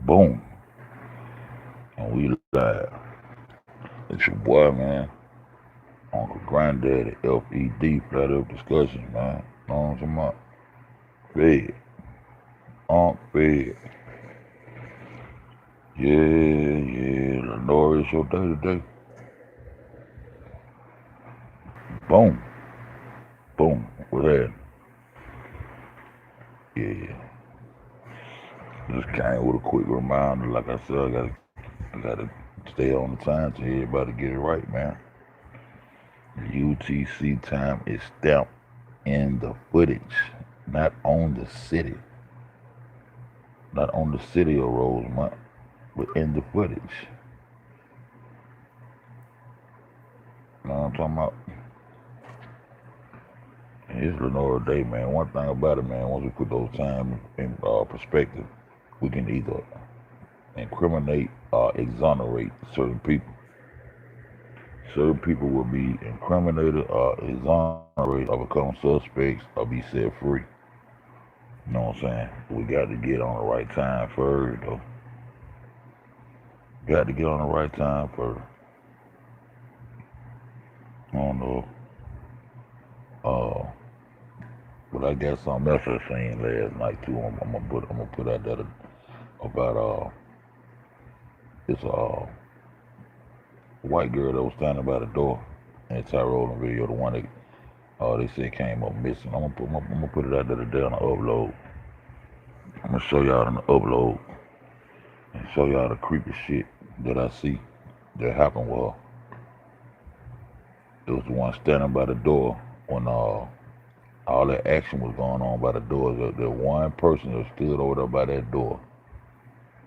Boom. And we live. It's your boy, man. Uncle Granddaddy, FED, flat up discussions, man. Know what I'm talking about? Fed. Fed. Yeah. Lenore, it's your day today. Boom. Boom. What's that? Yeah. Just came with a quick reminder. Like I said, I gotta stay on the time to everybody get it right, man. The UTC time is stamped in the footage, not on the city. Not on the city of Rosemont, but in the footage. You know what I'm talking about? And it's Lenore Day, man. One thing about it, man, once we put those times in perspective, we can either incriminate or exonerate certain people. Certain people will be incriminated or exonerated or become suspects or be set free. You know what I'm saying? We got to get on the right time first, though. Got to get on the right time first. I don't know. Uh, but I got something else I seen last night too. I'm gonna put out that about this white girl that was standing by the door in the Tyrone video, the one that they said came up missing. I'm gonna put it out there today on the upload. I'm gonna show y'all on the upload and show y'all the creepy shit that I see that happened. Well, it was the one standing by the door when all that action was going on by the door. The one person that stood over there by that door.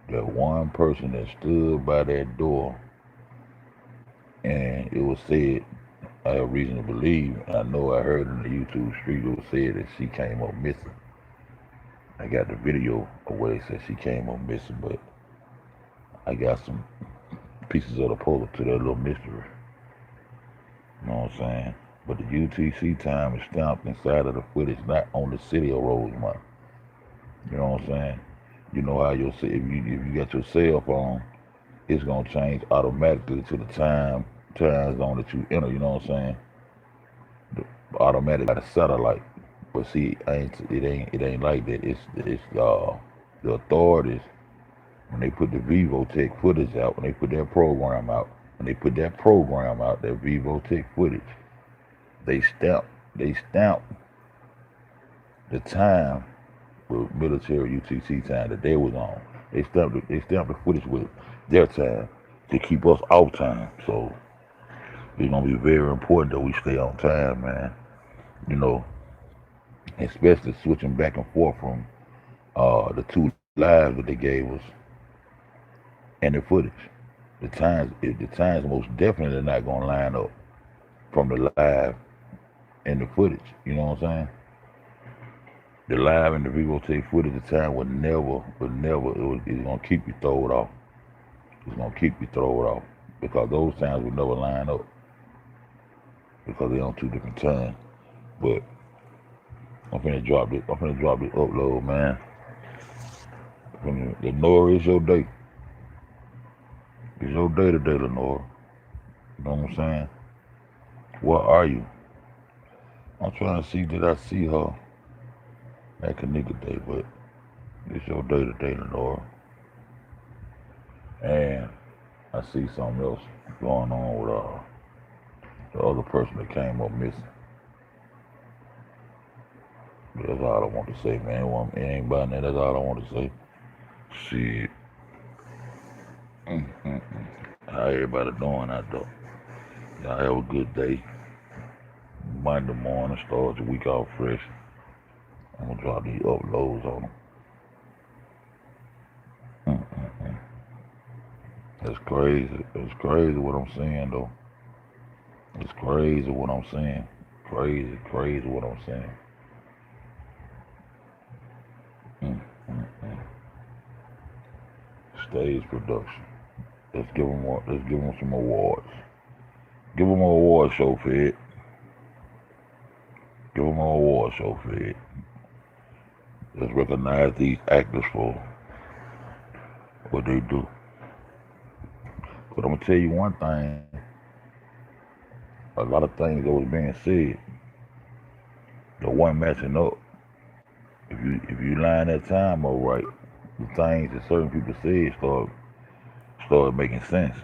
That one person that stood by that door, and it was said, I have reason to believe, and I know I heard in the YouTube street, it was said that she came up missing. I got the video of where they said she came up missing, but I got some pieces of the puzzle to that little mystery. You know what I'm saying? But the UTC time is stamped inside of the footage, not on the city of Rosemont. You know what I'm saying? You know how if you got your cell phone, it's gonna change automatically to the time zone that you enter. You know what I'm saying? Automatic by the satellite. But see, it ain't like that. It's the authorities when they put the Vivo Tech footage out, when they put that program out, that Vivo Tech footage, they stamp the time with military UTC time that they was on. They stamped the footage with their time to keep us off time. So it's gonna be very important that we stay on time, man. You know, especially switching back and forth from the two lives that they gave us and the footage. The times most definitely not gonna line up from the live and the footage. You know what I'm saying? The live and the Vivo take footage at the time it's gonna keep you thrown off. It's gonna keep you thrown off because those times will never line up because they're on two different times. But I'm finna drop this upload, man. Lenore, it's your day. It's your day today, Lenore. You know what I'm saying? Where are you? I'm trying to see did I see her at Kanika Day, but it's your day today, Lenore. And I see something else going on with the other person that came up missing. But that's all I want to say, man. It ain't about that. That's all I want to say. Shit. How everybody doing out there? Y'all have a good day. Monday morning, start the week off fresh. I'm gonna drop these uploads on them. That's crazy. It's crazy what I'm saying, though. It's crazy what I'm saying. Crazy what I'm saying. Mm, mm, mm. Stage production. Let's give them some awards. Give them an award show, Fed. Give them an award show, Fed. Let's recognize these actors for what they do. But I'm gonna tell you one thing: a lot of things that was being said, the one matching up. If you line that time up right, the things that certain people said start making sense.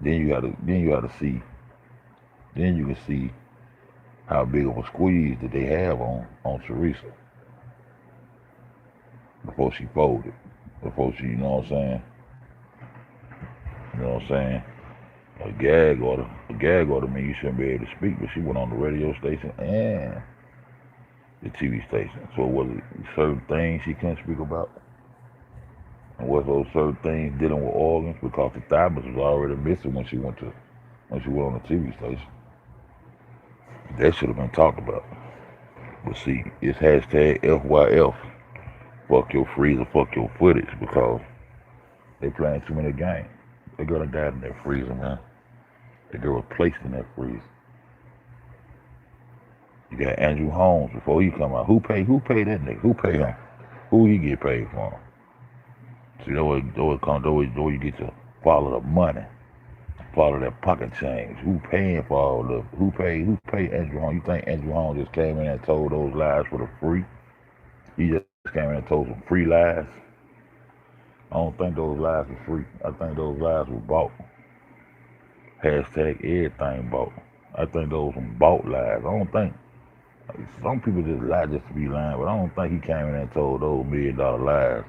Then you gotta see. Then you can see how big of a squeeze that they have on Teresa before she folded. Before she, you know what I'm saying? You know what I'm saying? A gag order mean you shouldn't be able to speak, but she went on the radio station and the TV station. So was it certain things she couldn't speak about? And was those certain things dealing with organs because the thymus was already missing when she went on the TV station? That should have been talked about. But see, it's hashtag FYF. Fuck your freezer, fuck your footage, because they playing too many games. They girl done died in that freezer, man. The girl was placed in that freezer. You got Andrew Holmes before he come out. Who paid that nigga? Who paid him? Who he get paid for? See, though you get to follow the money, follow that pocket change. Who paying for all the? Who paid Andrew Holmes? You think Andrew Holmes just came in and told those lies for the free? He just came in and told some free lies. I don't think those lies were free. I think those lies were bought. Hashtag everything bought. I think those were bought lies. I don't think. Some people just lie just to be lying, but I don't think he came in and told those $1 million lies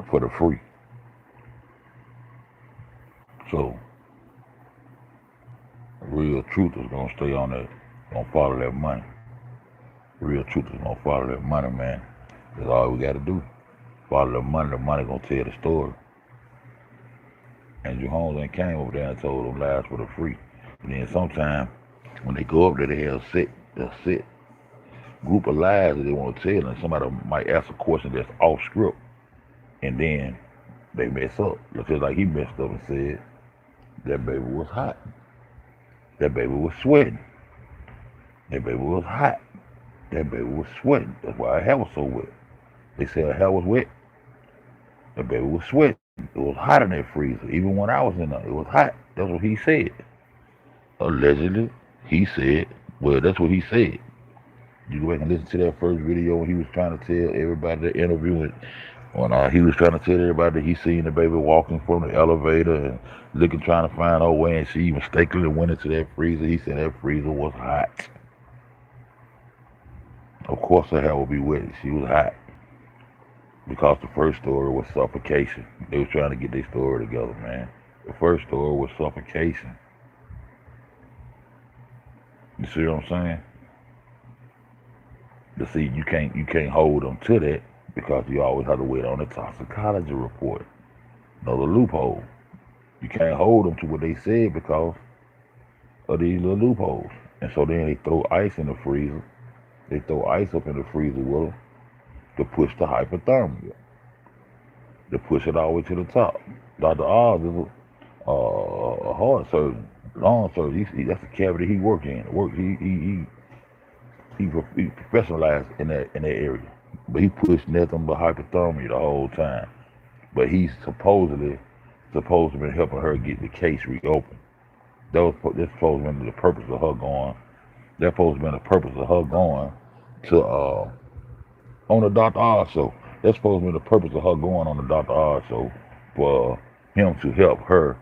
for the free. So, real truth is gonna stay on that, gonna follow that money. Real truth is gonna follow that money, man. That's all we gotta do. Follow the money gonna tell the story. Andrew Holmes ain't came over there and told them lies for the free. And then sometimes when they go up there, they have a set group of lies that they want to tell, and somebody might ask a question that's off script, and then they mess up. Just like he messed up and said that baby was hot. That baby was sweating. That baby was hot. That baby was sweating. That's why her hair was so wet. They said her hair was wet. That baby was sweating. It was hot in that freezer. Even when I was in there, it was hot. That's what he said. Allegedly, he said, well, that's what he said. You go back and listen to that first video when he was trying to tell everybody the interview, when he was trying to tell everybody that he seen the baby walking from the elevator and looking, trying to find her way, and she mistakenly went into that freezer. He said that freezer was hot. Of course her hair would be wet. She was hot. Because the first story was suffocation. They was trying to get their story together, man. The first story was suffocation. You see what I'm saying? But see, you can't hold them to that because you always have to wait on the toxicology report. Another loophole. You can't hold them to what they said because of these little loopholes. And so then they throw ice in the freezer. They throw ice up in the freezer with them to push the hypothermia, to push it all the way to the top. Dr. Oz is a heart surgeon, lung surgeon. That's the cavity he worked in. He professionalized in that area, but he pushed nothing but hypothermia the whole time. But he's supposed to be helping her get the case reopened. That's supposed to be the purpose of her going. That's supposed to be the purpose of her going to on the Dr. Oz show. That's supposed to be the purpose of her going on the Dr. Oz show, for him to help her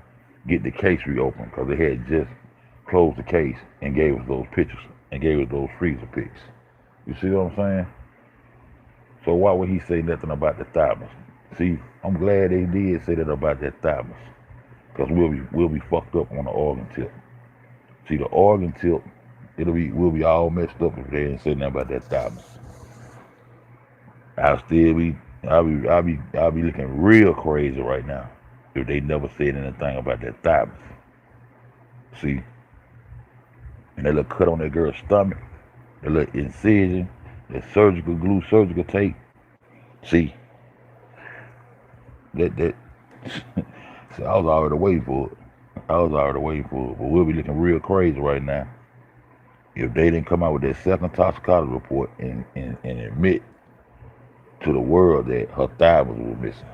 get the case reopened, because they had just closed the case and gave us those pictures and gave us those freezer pics. You see what I'm saying? So why would he say nothing about the thymus? See, I'm glad they did say that about that thymus, because we'll be fucked up on the organ tip. See, the organ tip, we'll be all messed up if they didn't say nothing about that thymus. I'll be looking real crazy right now if they never said anything about that thymus. See, and that little cut on that girl's stomach, that little incision, that surgical glue, surgical tape. See, that see, I was already waiting for it. But we'll be looking real crazy right now if they didn't come out with that second toxicology report and admit to the world that her thigh was missing.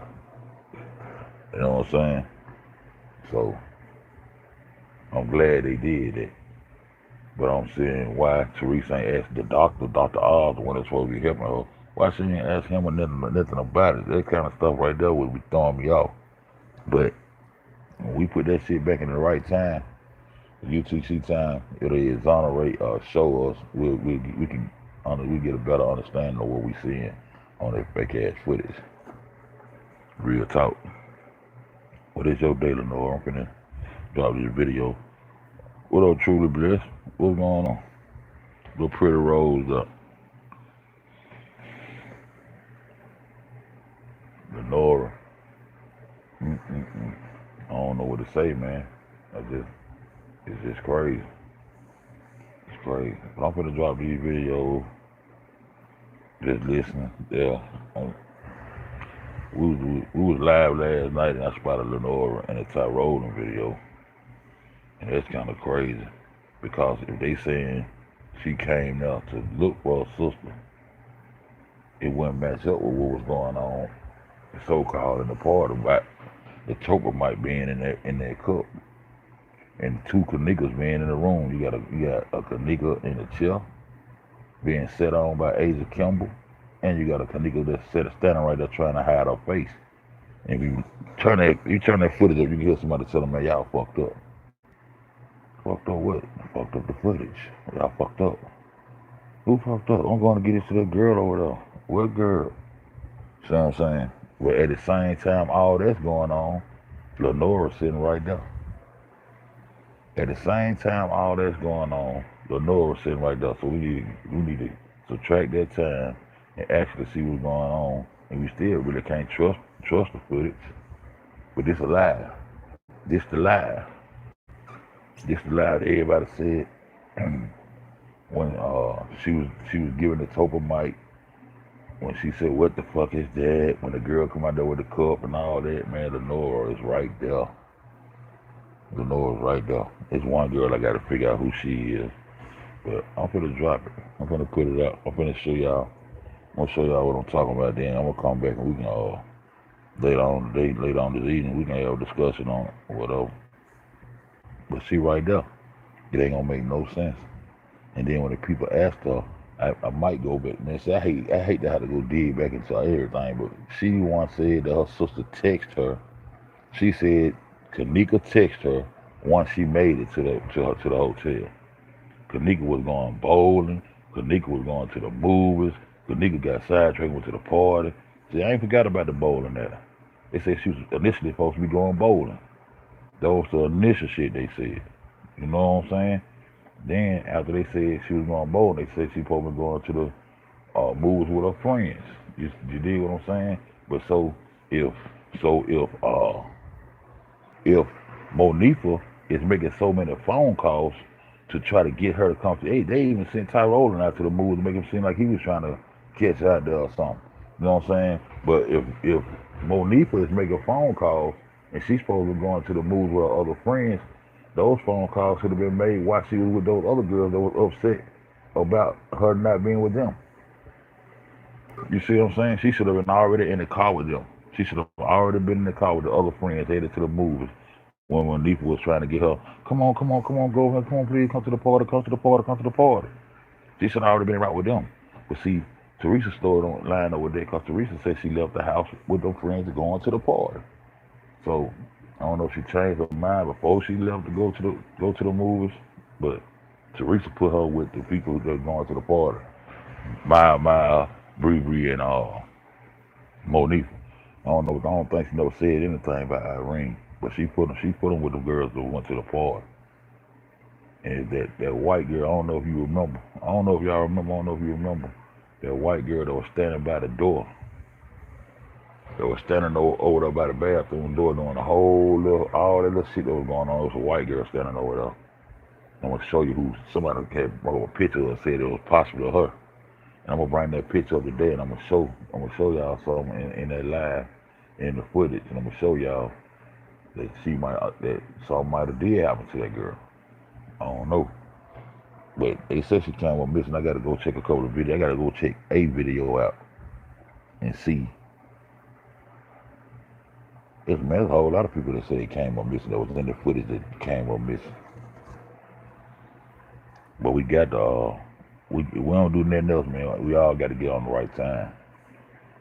You know what I'm saying? So I'm glad they did that. But I'm saying why Teresa ain't asked the doctor, Dr. Oz, the one that's supposed to be helping her, why she ain't ask him or nothing about it? That kind of stuff right there would be throwing me off. But when we put that shit back in the right time, UTC time, it'll exonerate show us we can we get a better understanding of what we seeing on that fake ass footage. Real talk. What is your day, Lenore? I'm finna drop this video. What up, Truly Bliss? What's going on? Little pretty rose up. Lenora. I don't know what to say, man. It's just crazy. It's crazy. But I'm finna drop these videos. Just listening. Yeah. We was live last night and I spotted Lenora in a Tyrone video. And that's kind of crazy. Because if they saying she came there to look for her sister, it wouldn't match up with what was going on, so-called in the party, about the choker might be in that cup. And two Kanikas being in the room. You got a Kanika in the chair being set on by Asia Kimball, and you got a Kanika that's standing right there trying to hide her face. And if you turn that footage up, you can hear somebody tell them, man, y'all fucked up. Fucked up what? Fucked up the footage. Y'all fucked up. Who fucked up? I'm going to get it to that girl over there. What girl? See what I'm saying? But at the same time, all that's going on, Lenora's sitting right there. At the same time, all that's going on, Lenora's sitting right there. So we need to subtract that time and actually see what's going on. And we still really can't trust the footage. But this a lie. This the lie. This the lie that everybody said when she was giving the Topa mic. When she said, "What the fuck is that?" When the girl come out there with the cup and all that, man, Lenora is right there. Lenora's right there. It's one girl I got to figure out who she is. But I'm finna drop it. I'm finna put it out. I'm finna show y'all. I'm gonna show y'all what I'm talking about. Then I'm gonna come back and we can later on this evening we can have a discussion on it or whatever. But she right there. It ain't gonna make no sense. And then when the people ask her, I might go back. Man, see, I hate to have to go dig back into everything. But she once said that her sister texted her. She said Kanika texted her once she made it to the hotel. Kanika was going bowling. Kanika was going to the movies. Kanika got sidetracked, went to the party. See, I ain't forgot about the bowling there. They said she was initially supposed to be going bowling. That was the initial shit they said. You know what I'm saying? Then after they said she was going bowling, they said she supposed to be going to the movies with her friends. You dig what I'm saying? But if Monifa is making so many phone calls to try to get her to come to, they even sent Tyrone out to the movies to make him seem like he was trying to catch out there or something. You know what I'm saying? But if Monifa is making phone calls and she's supposed to be going to the movies with her other friends, those phone calls should have been made while she was with those other girls that was upset about her not being with them. You see what I'm saying? She should have been already in the car with them. She should have already been in the car with the other friends headed to the movies. When Monifa was trying to get her, come on, go ahead, come on, please, come to the party. She should have already been right with them. But see, Teresa's story don't line up with that because Teresa said she left the house with them friends to go on to the party. So I don't know if she changed her mind before she left to go to the movies, but Teresa put her with the people that are going to the party. Maya, Bree, and Monifa. I don't think she never said anything about Irene, but she put them with the girls that went to the party. And that white girl, I don't know if you remember. I don't know if y'all remember. I don't know if you remember that white girl that was standing by the door. That was standing over there by the bathroom door doing all that little shit that was going on. It was a white girl standing over there. I'm gonna show you who somebody had brought a picture of and said it was possibly her. And I'm gonna bring that picture up today and I'm gonna show y'all something in that live in the footage, and I'm gonna show y'all that something might have did happen to that girl. I don't know. But they said she came up missing. I gotta go check a couple of videos. I gotta go check a video out. and see. There's a whole lot of people that say it came up missing. That was in the footage that came up missing. But we got the we don't do nothing else, man. We all got to get on the right time.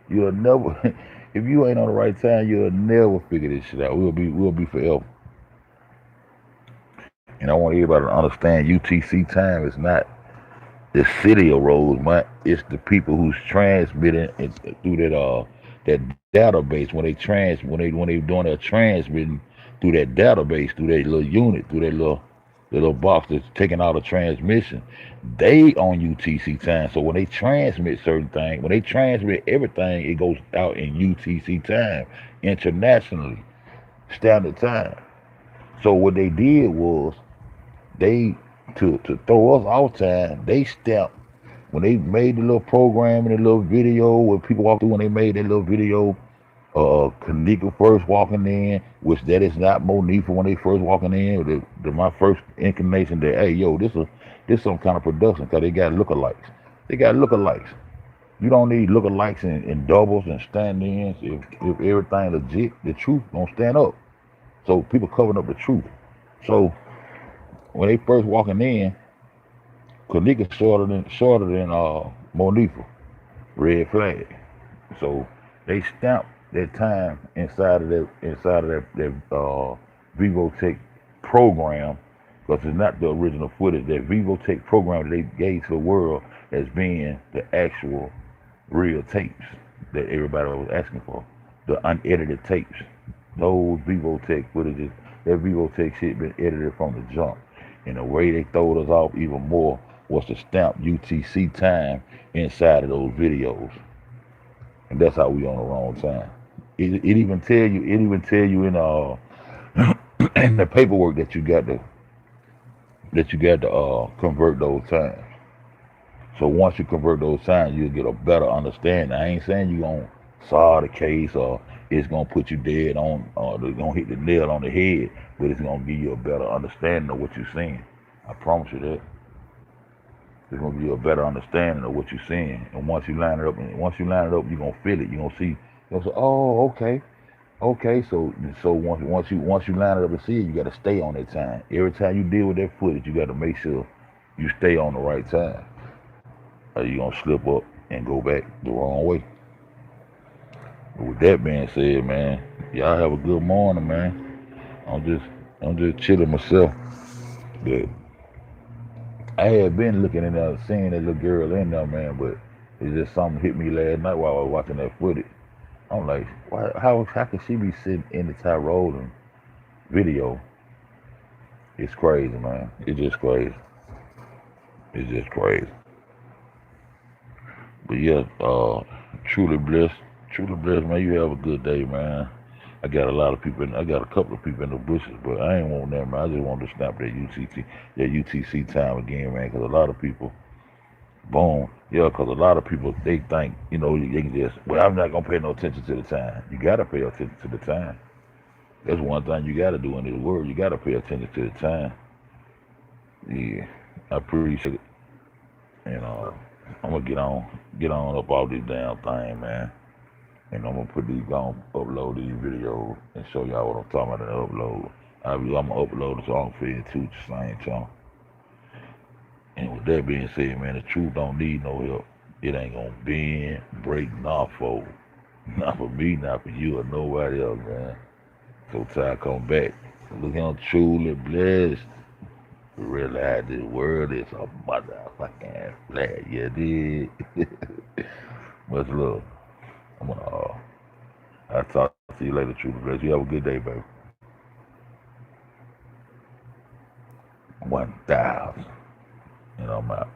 You'll never, if you ain't on the right time, you'll never figure this shit out. We'll be forever. And I want everybody to understand UTC time is not the city of Rosemont. It's the people who's transmitting it through that database when they doing their transmitting through that database, through that little unit, through that little box that's taking all the transmission. They on UTC time. So when they transmit certain things, when they transmit everything, it goes out in UTC time, internationally, standard time. So what they did was they to throw us off time, they stepped when they made the little program and the little video where people walk through when they made that little video. Kanika first walking in, which that is not Monifa when they first walking in. My first inclination that, hey, yo, this some kind of production because they got lookalikes. They got lookalikes. You don't need lookalikes in doubles and stand-ins. If everything legit, the truth gonna stand up. So people covering up the truth. So when they first walking in, Kanika shorter than Monifa, red flag. So they stamped that time inside of that Vivotech program, because it's not the original footage. That Vivotech program that they gave to the world as being the actual real tapes that everybody was asking for, the unedited tapes. Those Vivotech footages, that Vivotech shit been edited from the jump. And the way they throwed us off even more was to stamp UTC time inside of those videos. And that's how we on the wrong time. It even tell you in in the paperwork that you got to convert those times. So once you convert those times, you'll get a better understanding. I ain't saying you gonna solve the case or it's gonna put you dead on or it's gonna hit the nail on the head, but it's gonna give you a better understanding of what you're seeing. I promise you that. It's gonna give you a better understanding of what you're seeing. And once you line it up, you're gonna feel it. You're gonna see. You're gonna say, "Oh, okay, okay." So once you line it up and see it, you got to stay on that time. Every time you deal with that footage, you got to make sure you stay on the right time. Or you gonna slip up and go back the wrong way. But with that being said, man, y'all have a good morning, man. I'm just chilling myself. But I had been looking in there, seeing that little girl in there, man, but it's just something hit me last night while I was watching that footage. I'm like, how could she be sitting in the Tyrone video? It's crazy, man. It's just crazy. It's just crazy. But yeah, truly blessed, man. You have a good day, man. I got a couple of people in the bushes, but I ain't want that, man. I just wanted to snap that UTC time again, man, because a lot of people, boom, yeah, because a lot of people, they think, they can just, well, I'm not going to pay no attention to the time. You got to pay attention to the time. That's one thing you got to do in this world. You got to pay attention to the time. Yeah, I appreciate it. And I'm going to get on up all this damn thing, man. And I'm gonna upload these videos and show y'all what I'm talking about in the upload. I'm gonna upload the song for you too at the same time. And with that being said, man, the truth don't need no help. It ain't gonna bend, break, nor fold. Not for me, not for you or nobody else, man. So time come back. Look how truly blessed. Realize this world is a motherfucking flat. Yeah, did. Much love. I'm gonna I'll talk to you later, truly blessed. You have a good day, baby. 1,000. And I'm out.